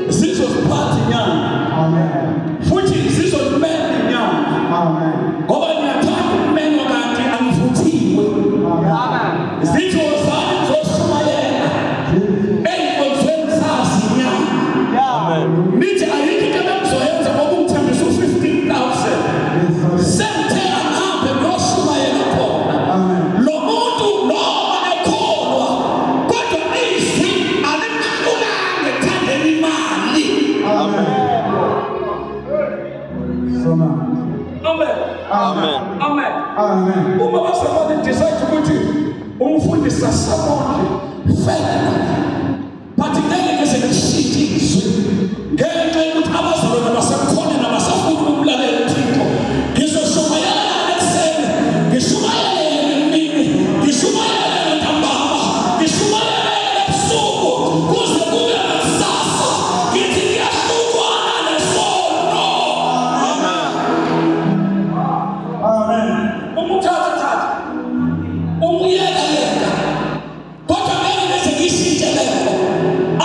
zizoziphatha inyama futhi zizozimela inyama ngoba ngiyathanda ukumenywa kanti angivuthiwe zitho zami zoshumayela ey'nkonzweni zazi inyama nithi ayikho into ebengizoyenza ngokumthembisa u-15,000 sengithe angihambe ngiyoshumayela khona lo muntu noma ekholwa kodwa izwi alimhlulanga ekuthandeni imali. Amen. Uma basabona decide ukuthi umfundisi asabonke fela but ngeke ngeze ngishintshe izwi ngenxa yokuthi abazalwane basekhona nabasafuna ukulalela uThixo ngizoshumayela ekuseni ngishumayele emini ngishumayele ntambama ngishumayele ebusuku kuze kube kusasa ngithi ngiyahlukwana nesono. Amen. Umuthatha umuyeka kodwa ngeke ngeze ngishintshe lento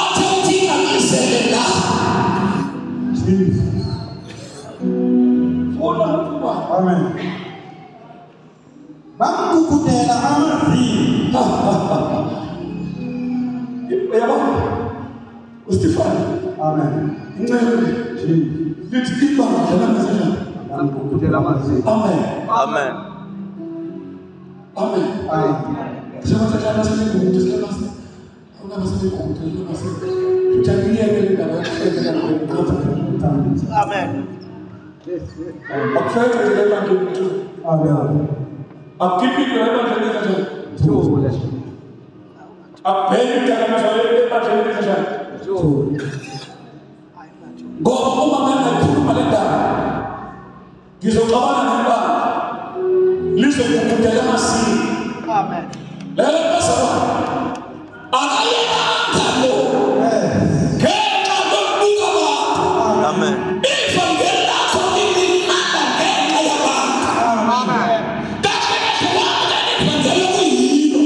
athi uThixo angizele la. Amen. Bamkukudela amavili. Yabona uStefani. Amen. Incele lithi ibanga lamazela. Bamkukudela amavili. Amen. Amen. Amen. Amen. Siyabathatha sikumuntu siyabathi awunaba sikumuntu siyabathi uthandiyeke indaba yokuhlekela ngokuqotha. Amen. Akufethe lelo nto. Amen. Akipike lelo nto kanjani? Jule. Akubheke kana manje kanjani kanjani? Jule. Ngoba uma ngikhuluma le ndaba ngizocabana nembala lizokukudela amasini. Amen. Lelo basaba akayekanga lo. Ngenxa yokubuka abantu. Amen. Ivangeli lakho lilimanda ngenxa yabantu. Amen. Kakeke wanga ivangeli kuyilo.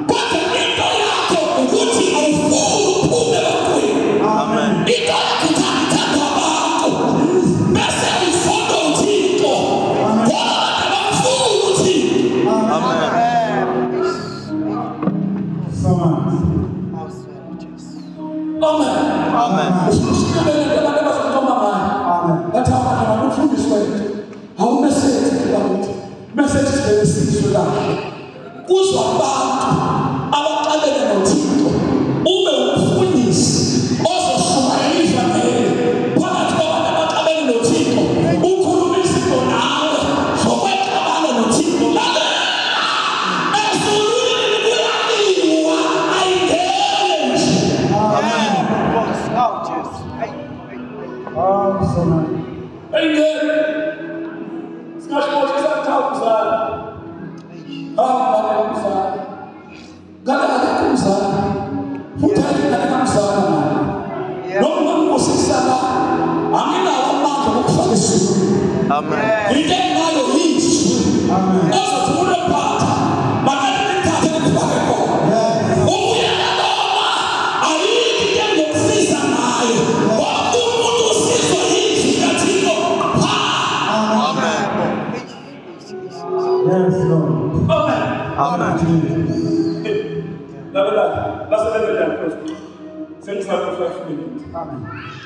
Kodwa into yakho ukuthi awufuni uphume ebantwini. Amen. Into yakho uthanda abantu. Bese ufunda uThixo. Ngoba abafuni uThixo. Amen. Amen. Kuzwa abantu abaqalene noThixo ube umfundisi ozoshumayela ivangeli phakathi kwabantu abaqalene noThixo ukhuluma izinto nawe zokwexabana noThixo lalela ezulwini kulaliwa ayingene nje. Amen. Ayingene sikashotshisa mthawuzana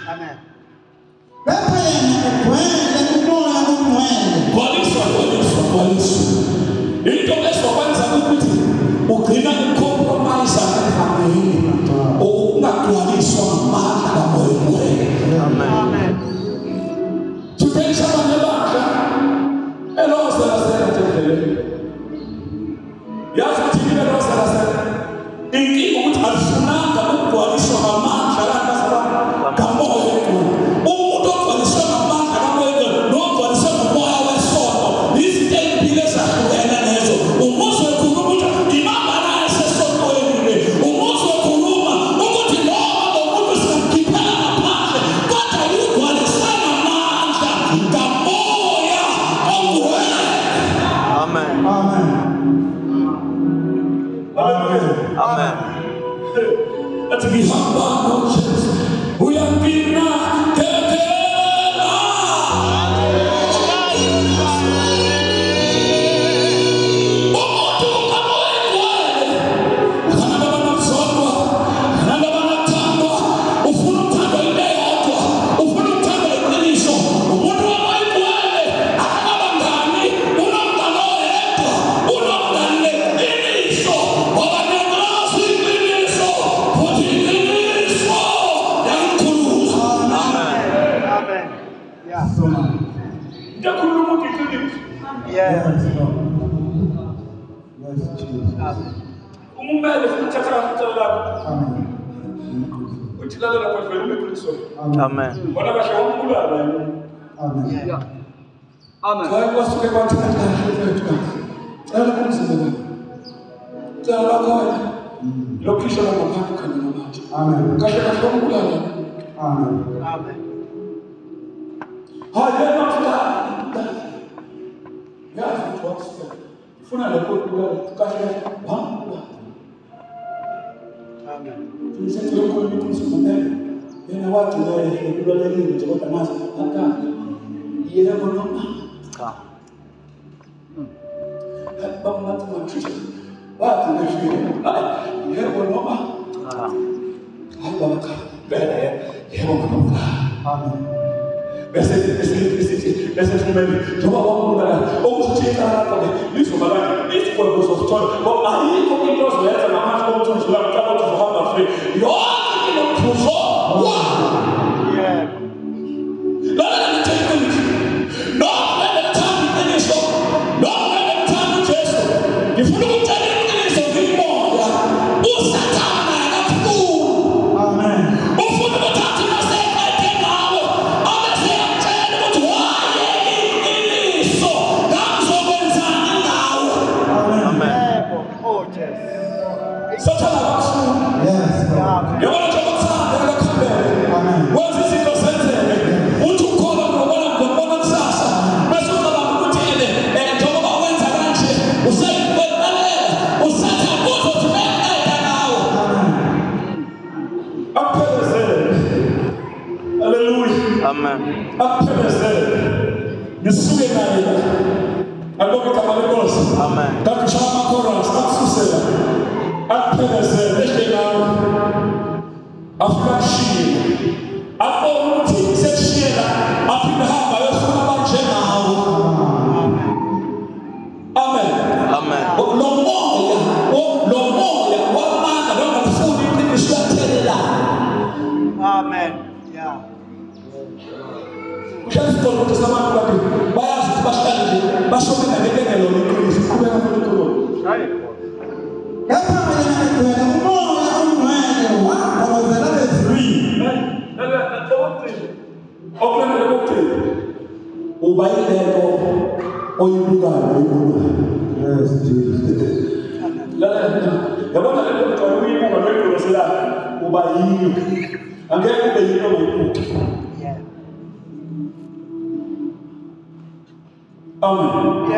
Amen. Into esokwenza ukuthi ugcina ucompromise ngamanye okungagcwaliswa amandla kamoya. Amen. Tuthenisa abantu elozela tendele. Yazi ukuthi elozela inkinga ukuthi alifunanga ukugcwaliswa amandla kamoya kamoya. Umuntu ogcwaliswa amandla kamoya nogcwaliswa umoya wesono. Izinto ezimpilo ezahlukene lezo. Umuzwe ukhuluma ukuthi imamba naye sesonweni. Umuzwe ukhuluma ukuthi noma umuntu sikukhiphela ngaphandle kodwa ugcwaliswa amandla kamoya ongcwele. Amen. Amen. Amen. That we have no chance. We are being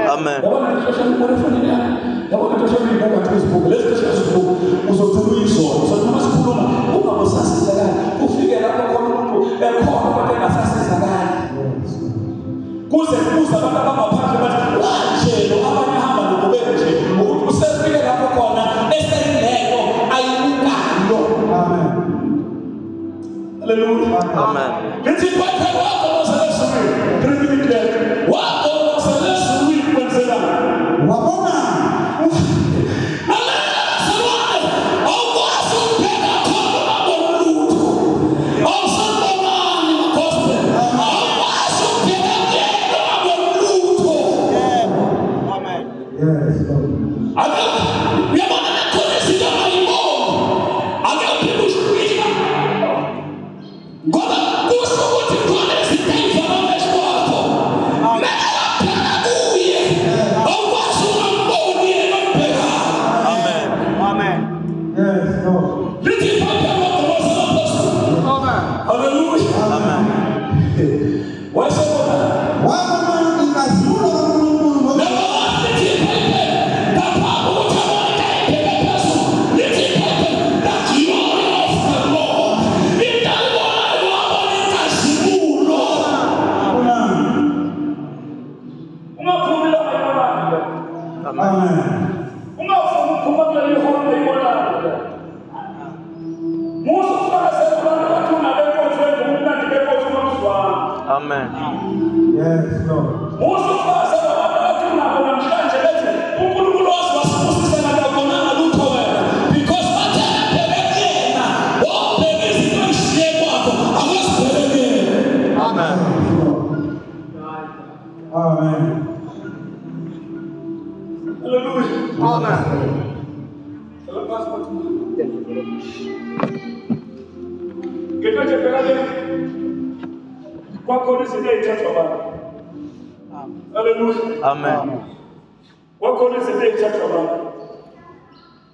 Amen. Amen. Yes, Lord. Amen. Hallelujah. Amen. Hallelujah. Amen. What God is a day church about?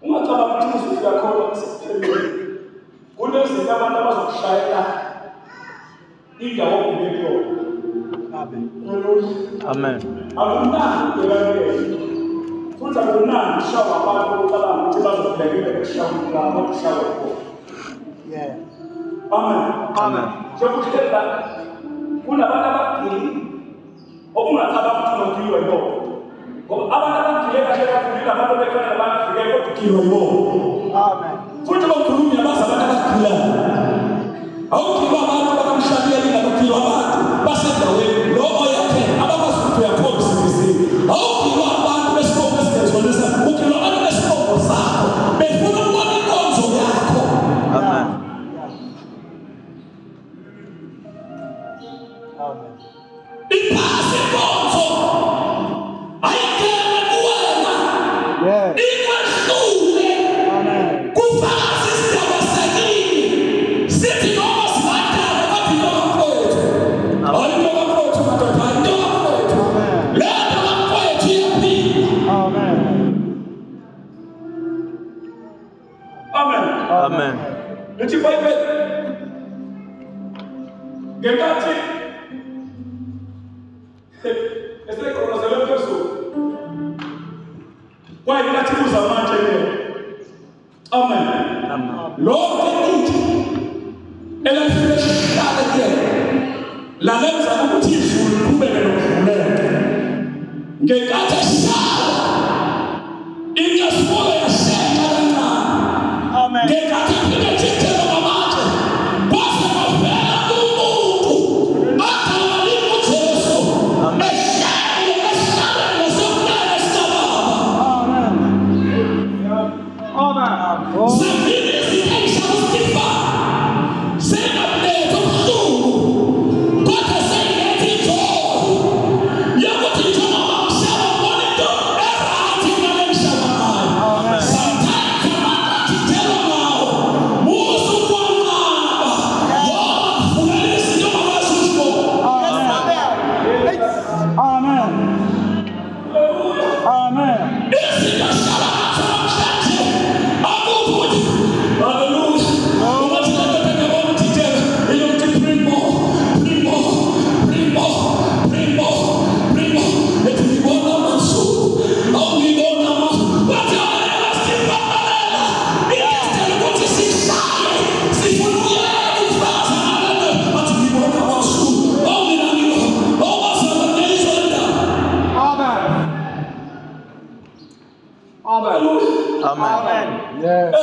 What about things that are called goodness is never of Shia in the whole video. Amen. Amen. I will not be very good. I will not show about the shower. Yeah. Amen. Amen. So we tell that kuna bana bakili obuna taba mtu kiyo ko abana bakili kashaka kulila bado bekana bana kiyo ko kiyo Amen. futhi bakhulumya basa bana bakila awukiba abantu bakamshabia lina kiyo abantu basendaweni lo oyakhe abakwazi yakho sibisi awukiba abantu besifo besizolisa ukilo abantu besifo sakho befuna ukubona inkonzo yakho. Amen. Amen. Let's go. Get that thing. It's like a Rosalie person. Why did that use a man here? Amen. Amen. Lord, take it. And I finish that again. La lenza no tifu kubele no kubele. Get that shot. In the small ya shot na. Amen. Get that thing. Amen. Yes.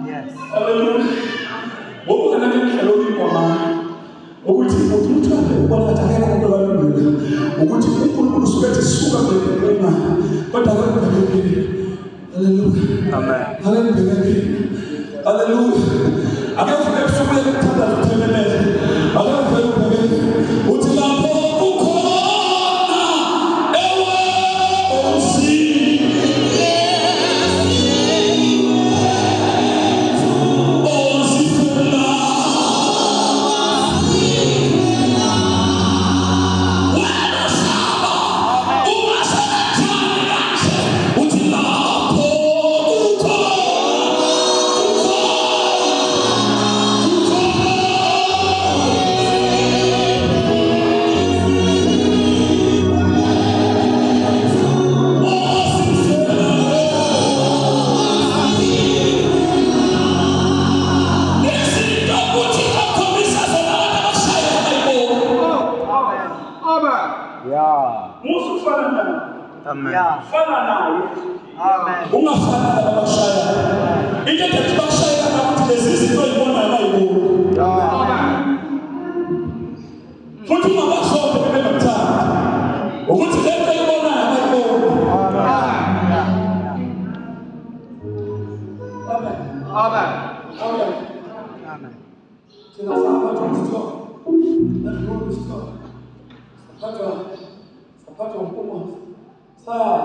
Yes. Hallelujah. What can I get hello for man? Ukuthi umuntu ubona atakela ngobalulekile ukuthi uNkulunkulu usubethi suka kwena kodwa akubhekile. Hallelujah. Amen. Hallelujah. Hallelujah. Akafika kusukela kuthanda kuthemeleza. Akafika uthi lapho ukhona ewe onsi. Yeah. Musu fana naye. Amen. Yeah. Fana naye. Amen. Ungafana na baba Shaya. Ile katika Shaya na kutelezezi ndio imeona na ibu. Amen. Futu mabaso kwa mtaa. Ukuti leo imeona na ibu. Amen. Amen. Amen. Amen. Tunasema tunastop. Na ndio stop. Sapato mkubwa. Sawa.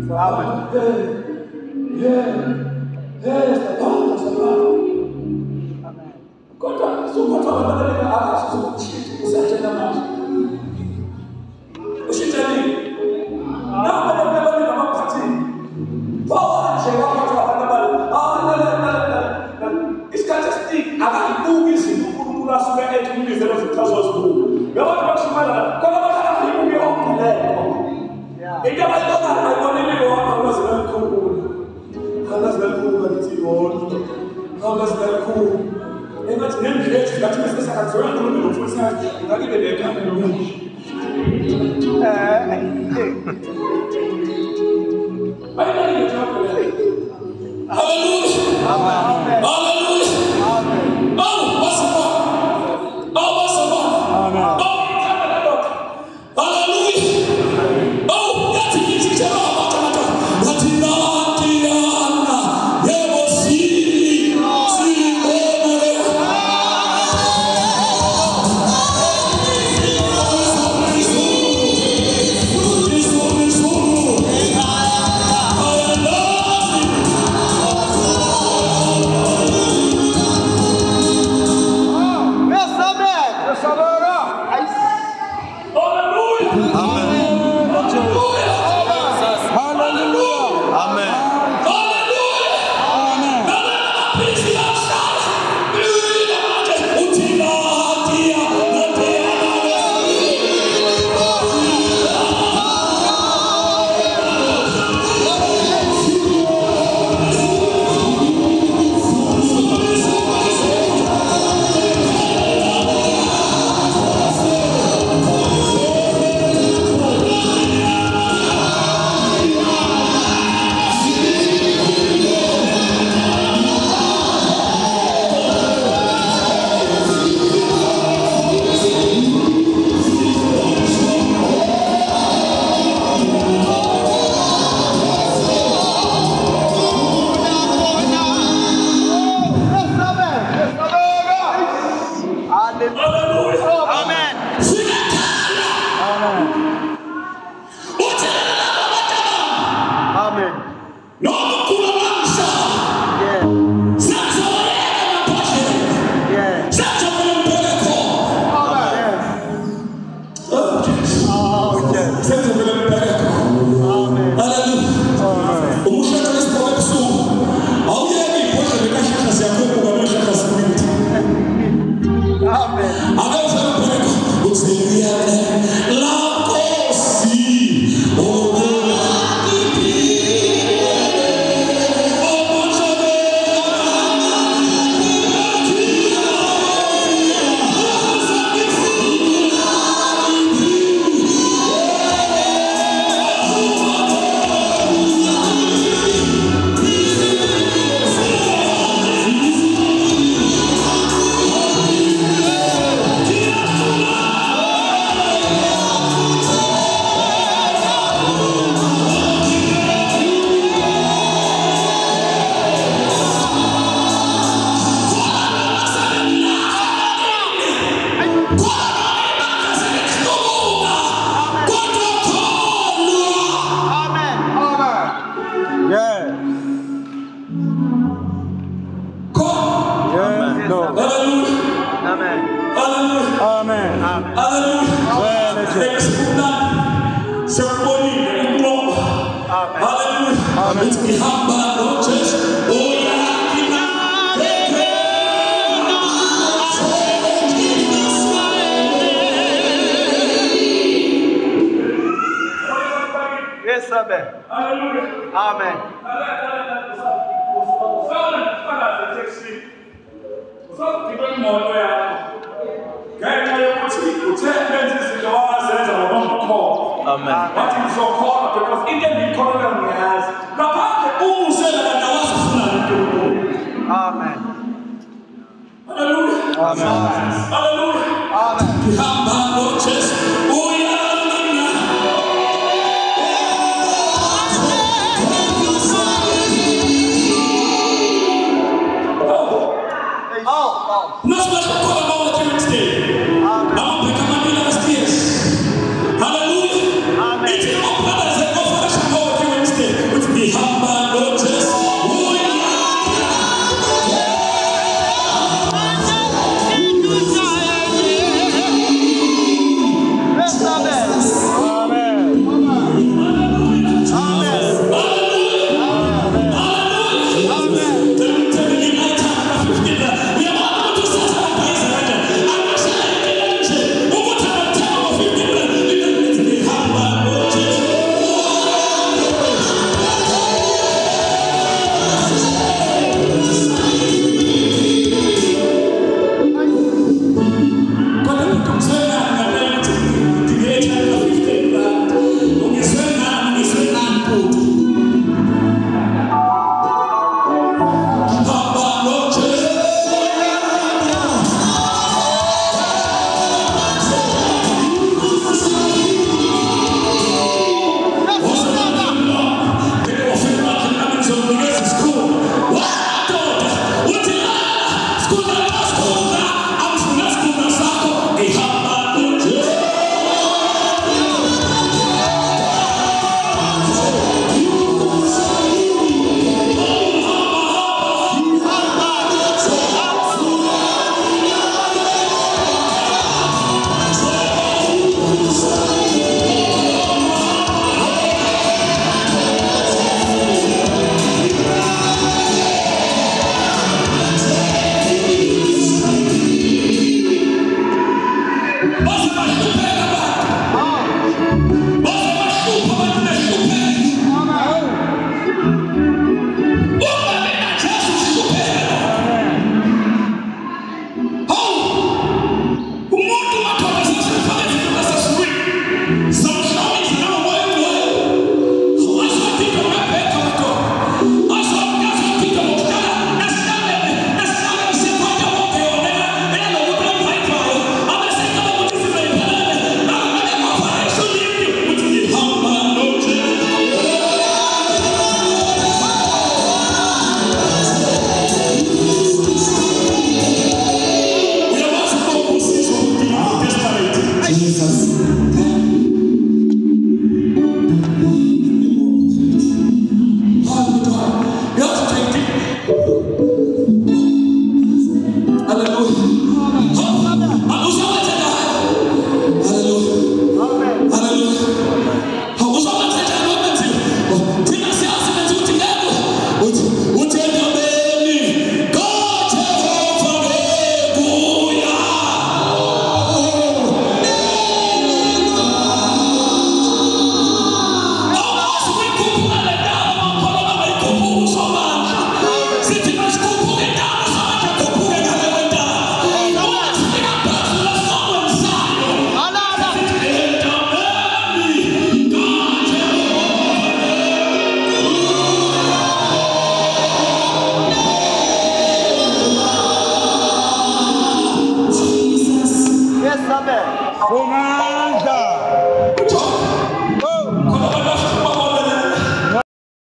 Sapato. Amen. Kota supato badala ya usitenda maji. Usitende. Na badala ya mapati. Power je watu badala. It's got a stick. Akakugi sikukula sume etu mimi zero zitazo siku. Yawa tunashimana kama baka hivi hapo leo. Ingawa ndio alionelewa hapo lazima kuku. Lazima kuku katibu. Lazima kuku. Ema tunende yetu katika sasa kazoea ndio ndio tunafanya. Ndio ile kama ndio. Aina hiyo hapo leo. Hallelujah. Amen. Hallelujah. Amen. Oh, what's up? Oh, what's up? Amen. Oh, hallelujah. Oh, yati hizi chama mata. Watina tiana. Yebo siri. Siri mbele. Amen. Amen. Amen. Hallelujah. Amen. Hallelujah. Amen. Kihamba noches uyalina. Oh. Nós vamos falar about the Wednesday. Vamos pegar uma Bíblia nas dias. Hallelujah. Amen. It's no problem. Say go for the show the Wednesday. With kihamba noches uyalina. Yes, amen. Yes, amen. Talk